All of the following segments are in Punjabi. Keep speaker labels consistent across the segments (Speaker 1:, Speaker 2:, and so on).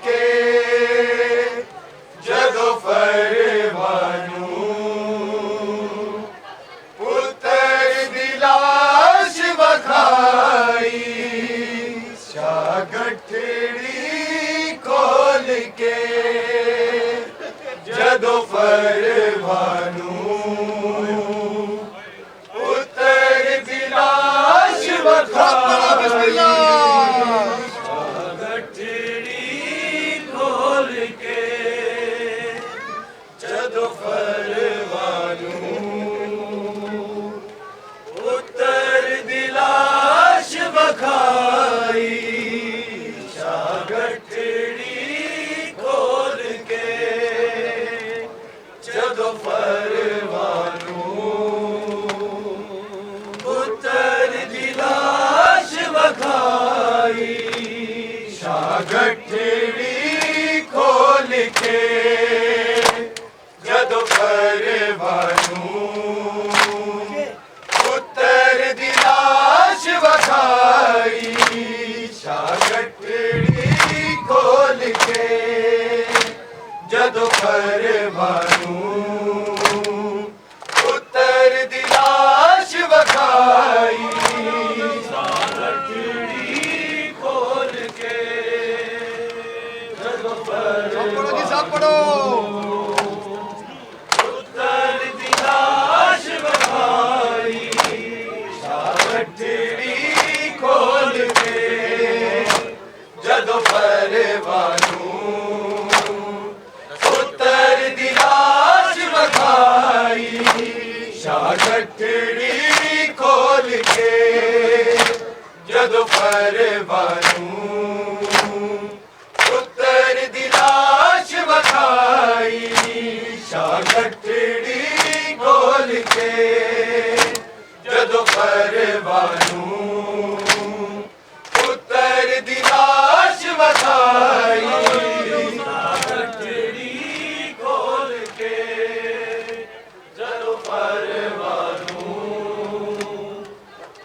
Speaker 1: के जदों फरमानू पुत्र दी लाश वखाई शाह गठड़ी खोल के जदों फरमानू पुत्र दी लाश वखाई गठड़ी खोल के जदों फरमानू पुत्र दी लाश वखाई शाह गठड़ी खोल के जदों फरमानू पुत्र दी लाश वखाई गठड़ी खोल के जदों फरमानू पुत्र दी लाश वखाई शाह गठड़ी खोल के जदों फरमानू पुत्र दी लाश वखाई गठड़ी खोल के जदों फरमानू पुत्र दी लाश वखाई शाह गठड़ी खोल के जदों फरमानू पुत्र दी लाश वखाई शाह गठड़ी खोल के जदों फरमानू पुत्र दी लाश वखाई शाह गठड़ी खोल के जदों फरमानू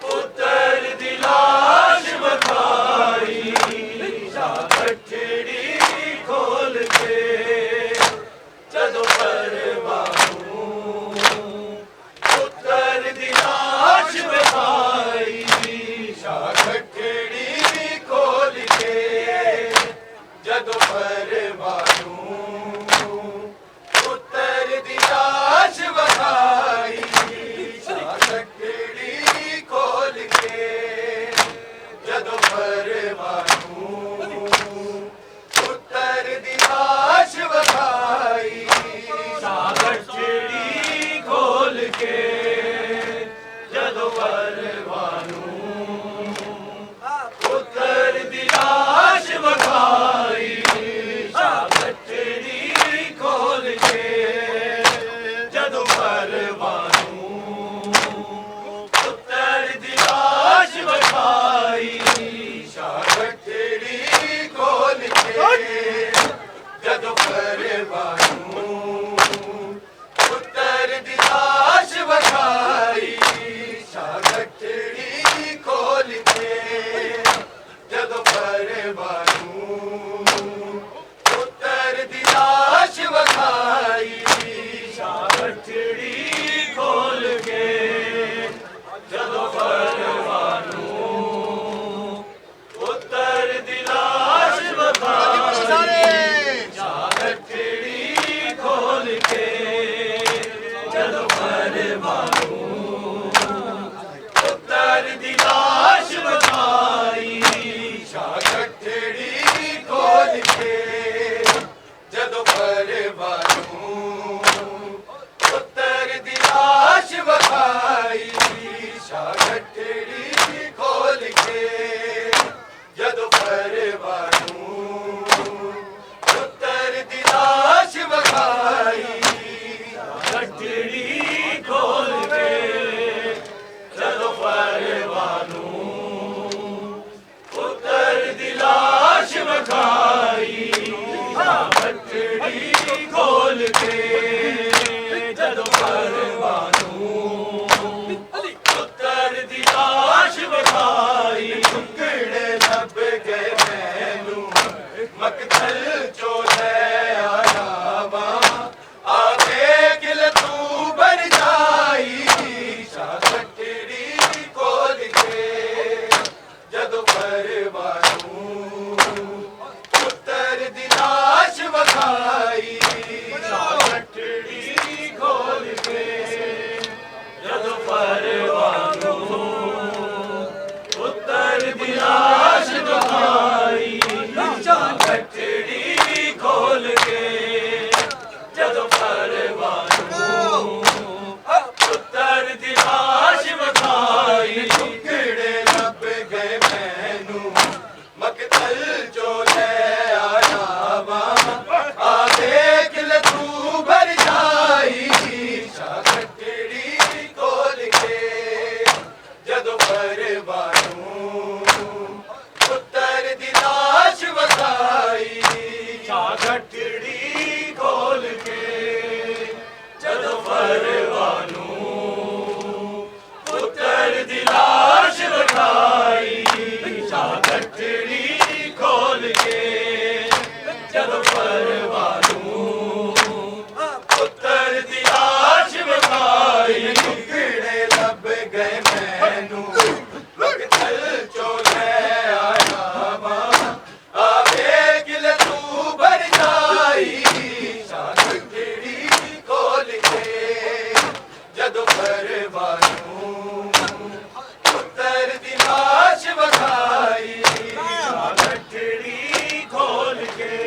Speaker 1: पुत्र दी लाश वखाई शाह गठड़ी खोल के जदों फरमानू पुत्र दी लाश वखाई शाह गठड़ी खोल के जदों फरमानू पुत्र दी लाश वखाई शाह गठड़ी खोल के जदों फरमानू पुत्र दी लाश वखाई शाह गठड़ी खोल के जदों फरमानू पुत्र दी लाश वखाई शाह गठड़ी खोल के जदों फरमानू पुत्र दी लाश वखाई शाह गठड़ी ਖੋਲ ਕੇ ਜਦੋਂ ਪਰਵਾਨੂੰ ਪੁੱਤਰ ਦੀ ਲਾਸ਼ ਵਿਖਾਈ ਟੁਕੜੇ ਲੱਭ ਗਏ ਮੈਨੂੰ ਮਕਤਲ ਚੋਂ ਲੈ ਆਇਆ ਵਾਂ ਆ ਵੇਖ ਲੈ ਤੂੰ ਭਰ ਜਾਈ ਸ਼ਾਹ ਟੁਕੜੀ ਖੋਲ ਕੇ ਜਦੋਂ ਪਰਵਾਨੂੰ ਪੁੱਤਰ ਦੀ ਲਾਸ਼ ਵਿਖਾਈ ਸ਼ਾਹ ਟੁਕੜੀ ਖੋਲ ਕੇ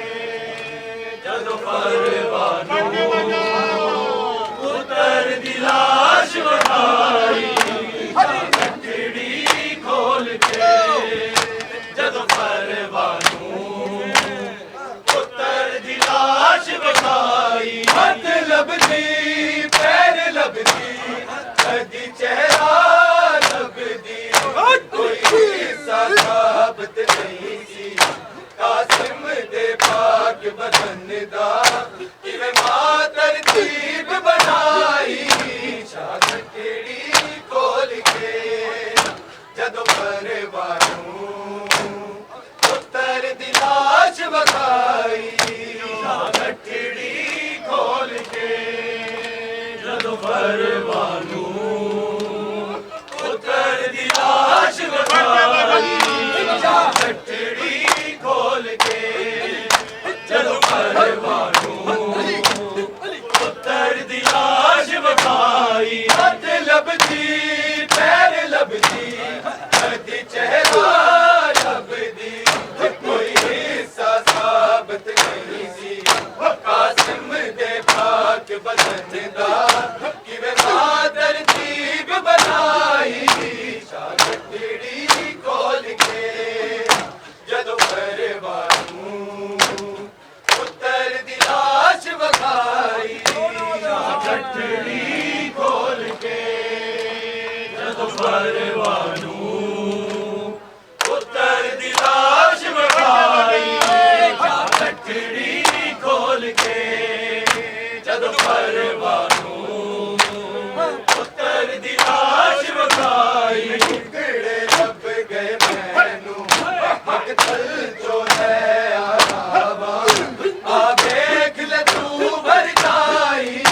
Speaker 1: ਜਦੋਂ ਪਰਵਾਨੂੰ ਪੁੱਤਰ ਦੀ ਲਾਸ਼ ਵਿਖਾਈ ਟੁਕੜੀ ਖੋਲ ਕੇ ਜਦੋਂ ਪਰਵਾਨੂੰ ਪੁੱਤਰ ਦੀ ਲਾਸ਼ ਵਿਖਾਈ ਹੱਥ ਲੱਭਦੀ ਪੈਰ ਲੱਭਦੀ ਕਦੀ ਚਿਹਰਾ ਲੱਭਦੀ ਕੋਈ ਹਿੱਸਾ ਸਾਬਤ ਨਹੀਂ ਸੀ ਕਾਸਿਮ ਦੇ ਪਾਕ ਬਦਨ ਦਾ ਕਿਵੇਂ ਮਾਂ ਤਰਤੀਬ ਬਣਾਈ ਸ਼ਾਹ ਟੁਕੜੀ ਖੋਲ ਕੇ ਜਦੋਂ ਪਰਵਾਨੂੰ ਪੁੱਤਰ ਦੀ ਲਾਸ਼ ਵਿਖਾਈ ਸ਼ਾਹ ਟੁਕੜੀ ਖੋਲ ਕੇ ਜਦੋਂ ਪਰਵਾਨੂੰ ਪੁੱਤਰ ਦੀ ਲਾਸ਼ ਵਿਖਾਈ ਸ਼ਾਹ ਟੁਕੜੀ ਖੋਲ ਕੇ ਜਦੋਂ ਪਰਵਾਨੂੰ ਪੁੱਤਰ ਦੀ ਲਾਸ਼ ਵਿਖਾਈ ਹੱਥ ਲੱਭਦੀ ਪੈਰ ਲੱਭਦੀ ਕਦੀ ਚਿਹਰਾ ਲੱਭਦੀ ਕੋਈ ਹਿੱਸਾ ਸਾਬਤ ਨਹੀਂ ਸੀ ਕਾਸਿਮ ਦੇ ਪਾਕ ਬਦਨ ਦਾ ਕਿਵੇਂ ਮਾਂ ਤਰਤੀਬ ਬਣਾਈ ਸ਼ਾਹ ਟੁਕੜੀ ਖੋਲ ਕੇ ਜਦੋਂ ਪਰਵਾਨੂੰ ਪੁੱਤਰ ਦੀ ਲਾਸ਼ ਵਿਖਾਈ ਸ਼ਾਹ ਟੁਕੜੀ ਖੋਲ ਕੇ ਜਦੋਂ ਪਰਵਾਨੂੰ ਪੁੱਤਰ ਦੀ ਲਾਸ਼ ਵਿਖਾਈ ਸ਼ਾਹ ਟੁਕੜੀ ਖੋਲ ਕੇ ਜਦੋਂ ਪਰਵਾਨੂੰ ਪੁੱਤਰ ਦੀ ਲਾਸ਼ ਵਿਖਾਈ ਟੁਕੜੇ ਲੱਭ ਗਏ ਮੈਨੂੰ ਮਕਤਲ ਚੋਂ ਲੈ ਆਇਆ ਵਾਂ ਆ ਵੇਖ ਲੈ ਤੂੰ ਭਰ ਜਾਈ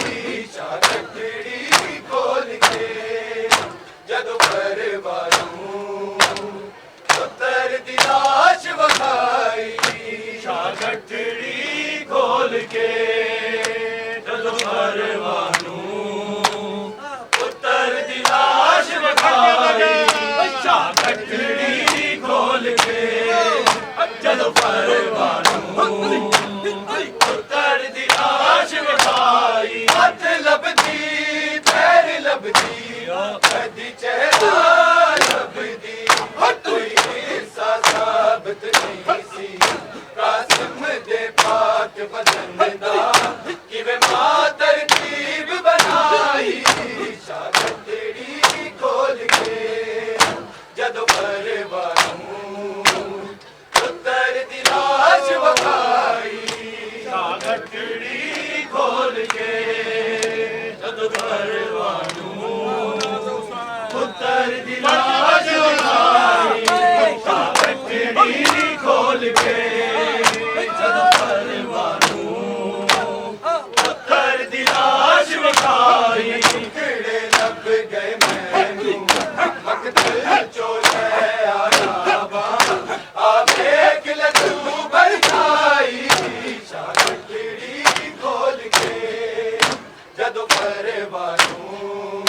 Speaker 1: ਸ਼ਾਹ ਟੁਕੜੀ ਖੋਲ ਕੇ ਜਦੋਂ ਪਰਵਾਨੂੰ ਪੁੱਤਰ ਦੀ ਲਾਸ਼ ਵਿਖਾਈ ਸ਼ਾਹ ਟੁਕੜੀ ਖੋਲ ਕੇ ਜਦੋਂ ਪਰਵਾਨੂੰ ਪੁੱਤਰ ਦੀ ਲਾਸ਼ ਵਿਖਾਈ ਸ਼ਾਹ ਟੁਕੜੀ ਖੋਲ ਕੇ ਜਦੋਂ ਪਰਵਾਨੂੰ ਪੁੱਤਰ ਦੀ ਲਾਸ਼ ਵਿਖਾਈ ਹੱਥ ਲੱਭਦੀ ਪੈਰ ਲੱਭਦੀ ਕਦੀ ਚਿਹਰਾ ਲੱਭਦੀ ਕੋਈ ਹਿੱਸਾ ਸਾਬਤ ਨਹੀਂ ਸੀ ਕਾਸਿਮ ਦੇ ਪਾਕ ਬਦਨ ਦਾ ਕਿਵੇਂ ਮਾਂ ਤਰਤੀਬ ਬਣਾਈ ਸ਼ਾਹ ਟੁਕੜੀ ਖੋਲ ਕੇ ਜਦੋਂ ਪਰਵਾਨੂੰ ਪੁੱਤਰ ਦੀ ਲਾਸ਼ ਵਿਖਾਈ ਸ਼ਾਹ ਟੁਕੜੀ ਖੋਲ ਕੇ ਜਦੋਂ ਪਰਵਾਨੂੰ ਪੁੱਤਰ ਦੀ ਲਾਸ਼ ਵਿਖਾਈ ਸ਼ਾਹ ਟੁਕੜੀ ਖੋਲ ਕੇ ਜਦੋਂ ਪਰਵਾਨੂੰ ਪੁੱਤਰ ਦੀ ਲਾਸ਼ ਵਿਖਾਈ ਟੁਕੜੇ ਲੱਭ ਗਏ ਮੈਨੂੰ ਮਕਤਲ ਚੋਂ ਲੈ ਆਇਆ ਵਾਂ ਆ ਵੇਖ ਲੈ ਤੂੰ ਭਰ ਜਾਈ ਸ਼ਾਹ ਟੁਕੜੀ ਖੋਲ ਕੇ ਜਦੋਂ ਪਰਵਾਨੂੰ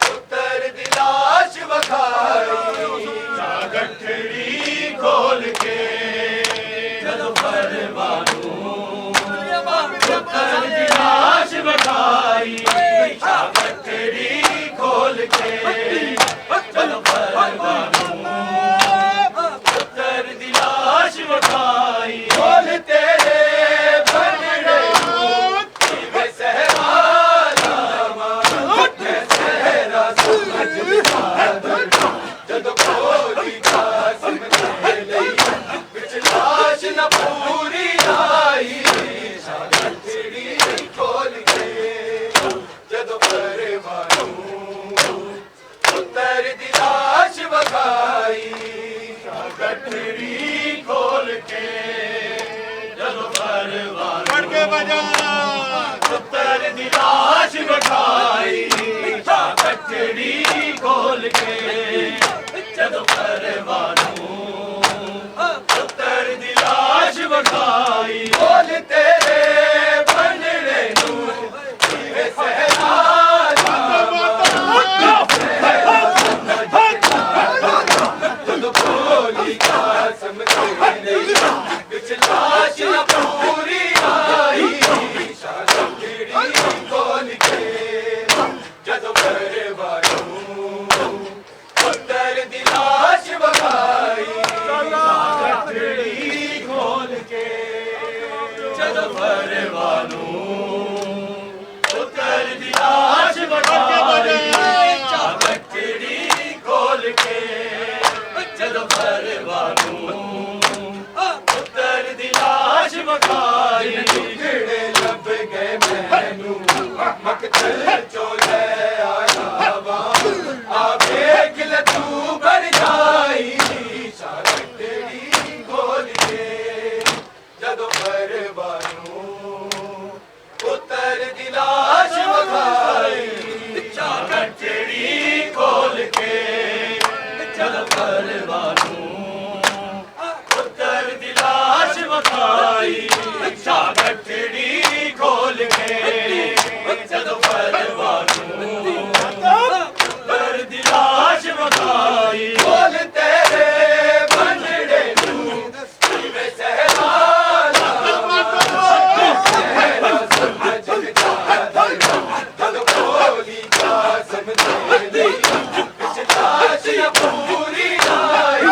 Speaker 1: ਪੁੱਤਰ ਦੀ ਲਾਸ਼ ਵਿਖਾਈ ਸ਼ਾਹ ਟੁਕੜੀ ਖੋਲ ਕੇ ਜਦੋਂ ਪਰਵਾਨੂੰ ਪੁੱਤਰ ਦੀ ਲਾਸ਼ ਵਿਖਾਈ ਸ਼ਾਹ ਟੁਕੜੀ ਖੋਲ ਕੇ ਜਦੋਂ ਪਰਵਾਨੂੰ ਪੁੱਤਰ ਦੀ ਲਾਸ਼ ਵਿਖਾਈ ਖੋਲ ਤੇਰੇ ਬੰਨੜੇ ਕਿਵੇਂ ਸਹਿਰਾ ਲਾਵਾਂ ਮੈਂ ਸਹਿਰਾ ਸਮਝ ਬਾਦਰ ਜਦੋਂ ਕੋਈ ਕਾਸਿਮ ਦੇ ਲਈ ਵਿੱਚ ਲਾਸ਼ ਨਾ ਪੂਰੀ ਆਈ ਸ਼ਾਹ ਟੁਕੜੀ ਖੋਲ ਕੇ ਜਦੋਂ ਪਰਵਾਨੂੰ ਪੁੱਤਰ ਦੀ ਲਾਸ਼ ਵਿਖਾਈ ਸ਼ਾਹ ਟੁਕੜੀ ਖੋਲ ਕੇ लाश विखाई शाह गठड़ी खोल के जदों परवानू पुत्तर दी लाश विखाई बोल तेरे बनड़े नू जिवें सहरा जदों खोली कसम तेरी विच लाश ना पूरी आई शाह गठड़ी खोल के जदों परवानू पुत्तर दी लाश विखाई शाह गठड़ी खोल के जदों परवानू पुत्तर दी लाश विखाई शाह गठड़ी खोल के जदों परवानू पुत्तर दी लाश विखाई टुकड़े लब गए मैनू मकतल चो ले आया वा आ देख ले तू बढ़ जाई शाह गठड़ी खोल के जदों परवानू पुत्तर दी लाश विखाई शाह गठड़ी खोल के जदों परवानू पुत्तर दी लाश विखाई शाह गठड़ी खोल के जदों परवानू पुत्तर दी लाश विखाई बोल तेरे बनड़े नू जिवें सहरा समझ जदों खोली कसम तेरी विच लाश ना पूरी आई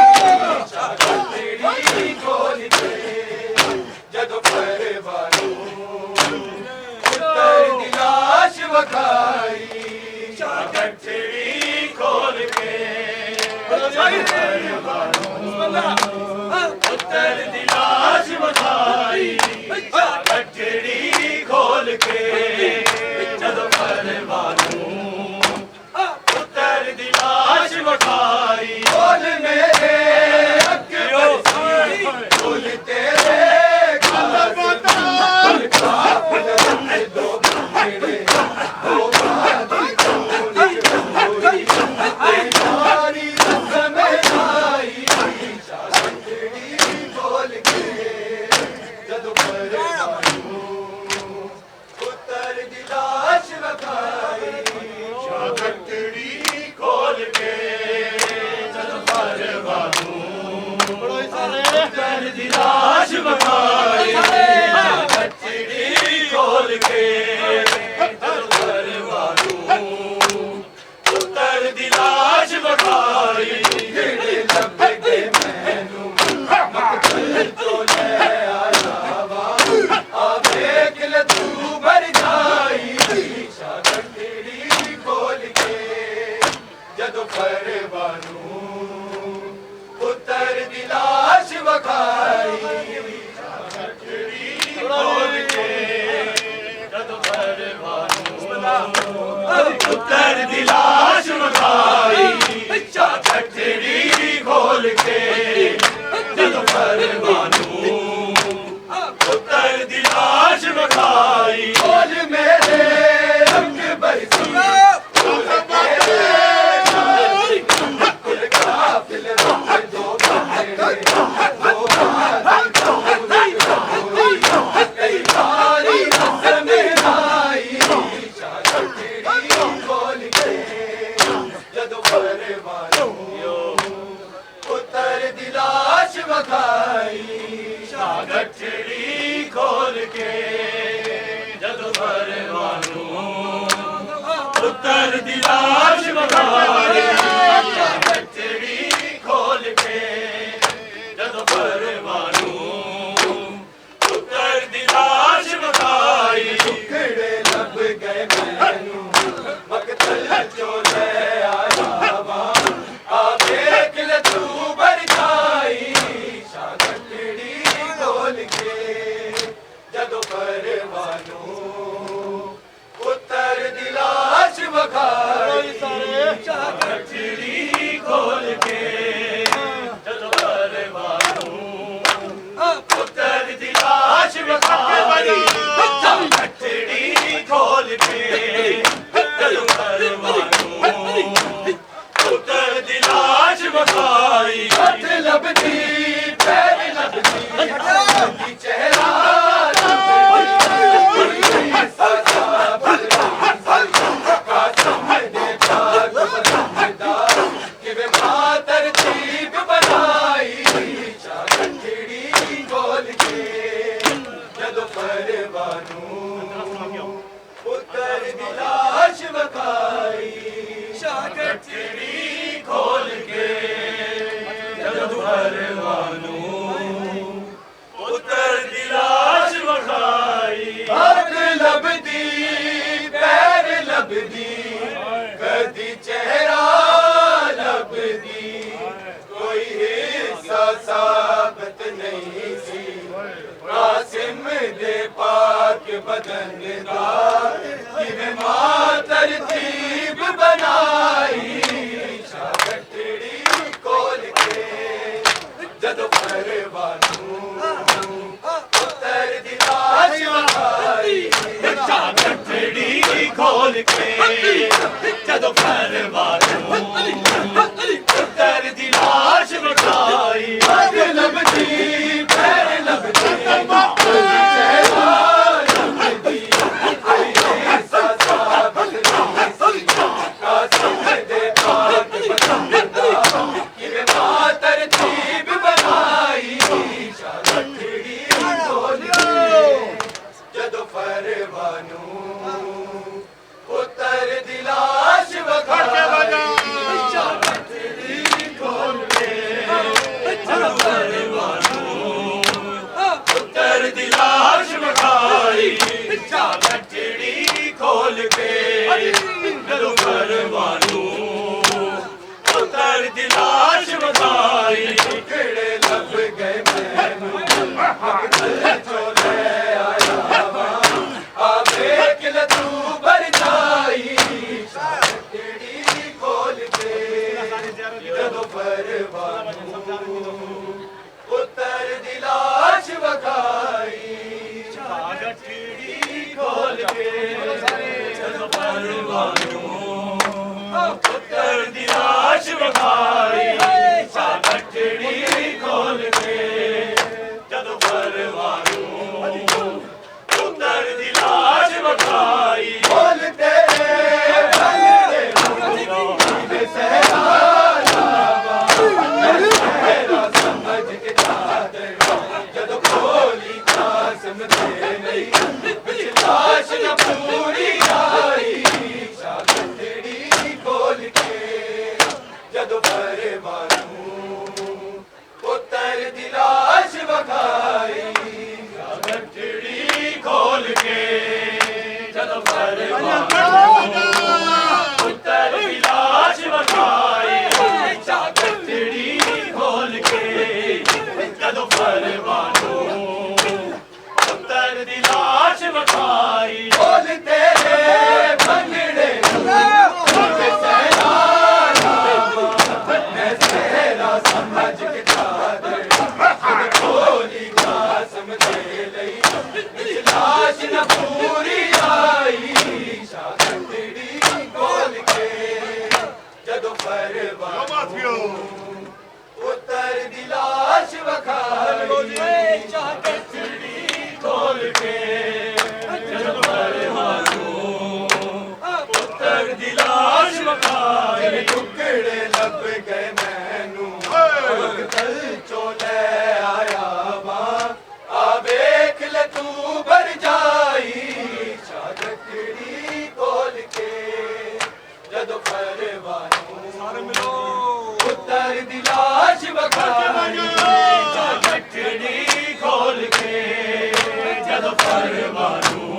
Speaker 1: शाह गठड़ी खोल के जदों परवानू पुत्तर दी लाश विखाई शाह गठड़ी खोल के जदों परवानू पुत्तर दी लाश विखाई शाह गठड़ी खोल के जदों परवानू पुत्तर दी लाश विखाई बोल मेरे अकबर सी बोल तेरे काफिल रहे दो मेरे दो बादी बोली यारी रस्म आई शाह गठड़ी खोल के जदों परवानू पुत्तर दी लाश विखाई शाह गठड़ी खोल के जदों परवानू पुत्तर दी लाश विखाई शाह गठड़ी खोल के जदों परवानू पुत्तर दी लाश विखाई टुकड़े लब गए मैनू मकतल चो ले आया वा आ देख ले तू बढ़ जाई शाह गठड़ी खोल के जदों परवानू पुत्तर दी लाश विखाई शाह गठड़ी खोल के जदों परवानू पुत्तर दी लाश विखाई शाह गठड़ी खोल के जदों परवानू पुत्तर दी लाश विखाई बोल मेरे अकबर सी बोल तेरे काफिल रहे दो मेरे दो बादी बोली यारी रस्म आई शाह गठड़ी खोल के जदों परवानू पुत्तर दी लाश विखाई शाह गठड़ी खोल के जदों परवानू पुत्तर दी लाश विखाई शाह गठड़ी खोल के जदों परवानू पुत्तर दी लाश विखाई टुकड़े लब गए मैनू मकतल चो ले आया वा आ देख ले तू बढ़ जाई शाह गठड़ी खोल के जदों परवानू पुत्तर दी लाश विखाई शाह गठड़ी खोल के जदों परवानू पुत्तर दी लाश विखाई शाह गठड़ी खोल ਕੇ ਜਦੋਂ ਪਰਵਾਨੂੰ ਪੁੱਤਰ ਦੀ ਲਾਸ਼ ਵਿਖਾਈ ਹੱਥ ਲੱਭਦੀ ਪੈਰ ਲੱਭਦੀ ਲੱਭਦੀ ਚਿਹਰਾ ਕਿਵੇਂ ਮਾਂ ਤਰਤੀਬ ਬਣਾਈ ਸ਼ਾਹ ਗੱਠੜੀ ਖੋਲ ਕੇ ਜਦੋਂ ਪਰਵਾਨੂੰ ਪੁੱਤਰ ਦੀ ਲਾਸ਼ ਵਿਖਾਈ ਸ਼ਾਹ ਗੱਠੜੀ ਖੋਲ ਕੇ ਜਦੋਂ ਪਰਵਾਨੂੰ ਪੁੱਤਰ ਦੀ ਲਾਸ਼ ਵਿਖਾਈ ਹੱਥ ਲੱਭਦੀ ਪੈਰ ਲੱਭਦੀ ਕਦੀ ਚਿਹਰਾ ਲੱਭਦੀ ਕੋਈ ਹਿੱਸਾ ਸਾਬਤ ਨਹੀਂ ਸੀ ਕਾਸਿਮ ਦੇ ਪਾਕ ਬਦਨ ਦਾ ਕਿਵੇਂ ਮਾਂ ਤਰਤੀਬ ਬਣਾਈ ਸ਼ਾਹ ਗੱਠੜੀ ਖੋਲ ਕੇ ਜਦੋਂ ਪਰਵਾਨੂੰ ਪੁੱਤਰ ਦੀ ਲਾਸ਼ ਵਿਖਾਈ ਸ਼ਾਹ ਗੱਠੜੀ ਖੋਲ ਕੇ ਜਦੋਂ ਪਰਵਾਨੂੰ ਪੁੱਤਰ ਦੀ ਲਾਸ਼ ਵਿਖਾਈ ਹੱਥ ਲੱਭਦੀ ਪੈਰ ਲੱਭਦੀ ਚਿਹਰਾ ਲੱਭਦੀ ਕੋਈ ਹਿੱਸਾ ਸਾਬਤ ਨਹੀਂ ਸੀ ਕਾਸਿਮ ਦੇ ਪਾਕ ਬਦਨ ਦਾ ਕਿਵੇਂ ਮਾਂ ਤਰਤੀਬ ਬਣਾਈ ਸ਼ਾਹ ਗੱਠੜੀ ਖੋਲ ਕੇ ਜਦੋਂ ਪਰਵਾਨੂੰ ਪੁੱਤਰ ਦੀ ਲਾਸ਼ ਵਿਖਾਈ ਸ਼ਾਹ ਗੱਠੜੀ ਖੋਲ ਕੇ ਜਦੋਂ ਪਰਵਾਨੂੰ ਪੁੱਤਰ ਦੀ ਲਾਸ਼ ਵਿਖਾਈ ਸ਼ਾਹ ਗੱਠੜੀ ਖੋਲ ਕੇ ਜਦੋਂ ਪਰਵਾਨੂੰ ਪੁੱਤਰ ਦੀ ਲਾਸ਼ ਵਿਖਾਈ ਕਿਹੜੇ ਲੱਭ ਗਏ ਮੈਨੂੰ ਮਕਤਲ ਚੋਂ ਲੈ ਆਇਆ ਵਾ ਆ ਵੇਖ ਲੈ ਤੂੰ ਭਰ ਜਾਈ ਸ਼ਾਹ ਗੱਠੜੀ ਖੋਲ ਕੇ ਜਦੋਂ ਪਰਵਾਨੂੰ ਪੁੱਤਰ ਦੀ ਲਾਸ਼ ਵਿਖਾਈ ਸ਼ਾਹ ਗੱਠੜੀ ਖੋਲ ਕੇ ਜਦੋਂ ਪਰਵਾਨੂੰ ਪੁੱਤਰ ਦੀ ਲਾਸ਼ ਵਿਖਾਈ ਸ਼ਾਹ ਗੱਠੜੀ ਖੋਲ ਕੇ ਜਦੋਂ ਪਰਵਾਨੂੰ ਪੁੱਤਰ ਦੀ ਲਾਸ਼ ਵਿਖਾਈ ਖੋਲ ਤੇਰੇ ਬੰਦੇ ਦੇ ਸਹਿਰਾ ਲਾਵਾ ਸਹਿਰਾ ਸਮਝ ਕੇ ਚਾਦਰ ਜਦੋਂ ਖੋਲੀ ਕਾਸਮ ਦੇ ਲਈ ਵਿੱਚ ਲਾਸ਼ ਨਾ ਪੂਰੀ ਆਈ ਸ਼ਾਹ ਗੱਠੜੀ ਖੋਲ ਕੇ ਜਦੋਂ ਪਰਵਾਨੂੰ ਪੁੱਤਰ ਦੀ ਲਾਸ਼ ਵਿਖਾਈ ਸ਼ਾਹ ਗੱਠੜੀ ਖੋਲ ਕੇ ਜਦੋਂ ਪਰਵਾਨੂੰ ਪੁੱਤਰ ਦੀ ਲਾਸ਼ ਵਿਖਾਈ ਸ਼ਾਹ ਗੱਠੜੀ ਖੋਲ ਕੇ ਜਦੋਂ ਪਰਵਾਨੂੰ ਪੁੱਤਰ ਦੀ ਲਾਸ਼ ਵਿਖਾਈ ਖੋਲ ਤੇਰੇ ਭੰਗੜੇ ਸਹਿਰਾ ਸਮਝ ਕੇ ਚਾਦਰ ਖੋਲੀ ਕਾਸਮ ਦੇ ਲਈ ਵਿੱਚ ਲਾਸ਼ ਨਾ ਪੂਰੀ ਆਈ ਸ਼ਾਹ ਗੱਠੜੀ ਖੋਲ ਕੇ ਜਦੋਂ ਪਰਵਾਨੂੰ ਪੁੱਤਰ ਦੀ ਲਾਸ਼ ਵਿਖਾਈ ਸ਼ਾਹ ਗੱਠੜੀ ਖੋਲ ਕੇ ਜਦੋਂ ਪਰਵਾਨੂੰ ਪੁੱਤਰ ਦੀ ਲਾਸ਼ ਵਿਖਾਈ ਟੁਕੜੇ ਲੱਭ ਗਏ ਮੈਨੂੰ ਮਕਤਲ ਚੋਂ ਲੈ ਆਇਆ ਵਾ ਆ ਵੇਖ ਲੈ ਤੂੰ ਭਰ ਜਾਈ ਸ਼ਾਹ ਗੱਠੜੀ ਖੋਲ ਕੇ ਜਦੋਂ ਪਰਵਾਨੂੰ ਪੁੱਤਰ ਦੀ ਲਾਸ਼ ਵਿਖਾਈ ਸ਼ਾਹ ਗੱਠੜੀ ਖੋਲ ਕੇ ਜਦੋਂ ਪਰਵਾਨੂੰ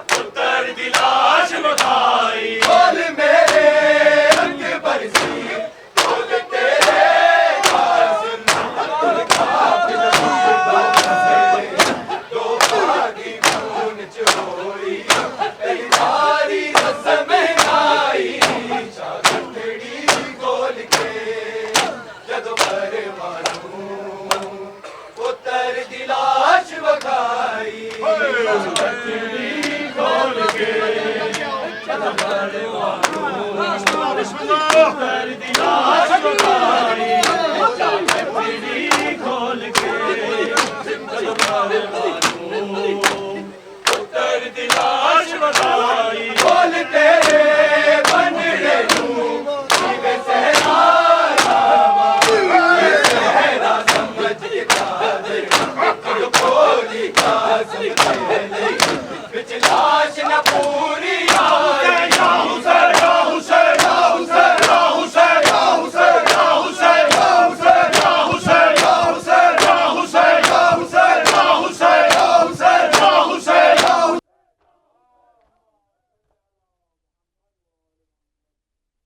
Speaker 1: ਪੁੱਤਰ ਦੀ ਲਾਸ਼ ਵਿਖਾਈ ਖੋਲ ਮੇਰੇ ਰੰਗ ਬਰਸੀ ਖੋਲ ਤੇਰੇ ਕਾਸਮ ਦੋ ਭਾਗੀ ਖੂਨ ਚ ਹੋਈ ਤੇਰੀ ਸਾਰੀ ਰਸਮ ਆਈ ਸ਼ਾਹ ਗੱਠੜੀ ਖੋਲ ਕੇ ਜਦੋਂ ਪਰਵਾਨੂੰ ਪੁੱਤਰ ਦੀ ਲਾਸ਼ ਵਿਖਾਈ ਗੱਠੜੀ ਖੋਲ ਕੇ कर दिया शुमारी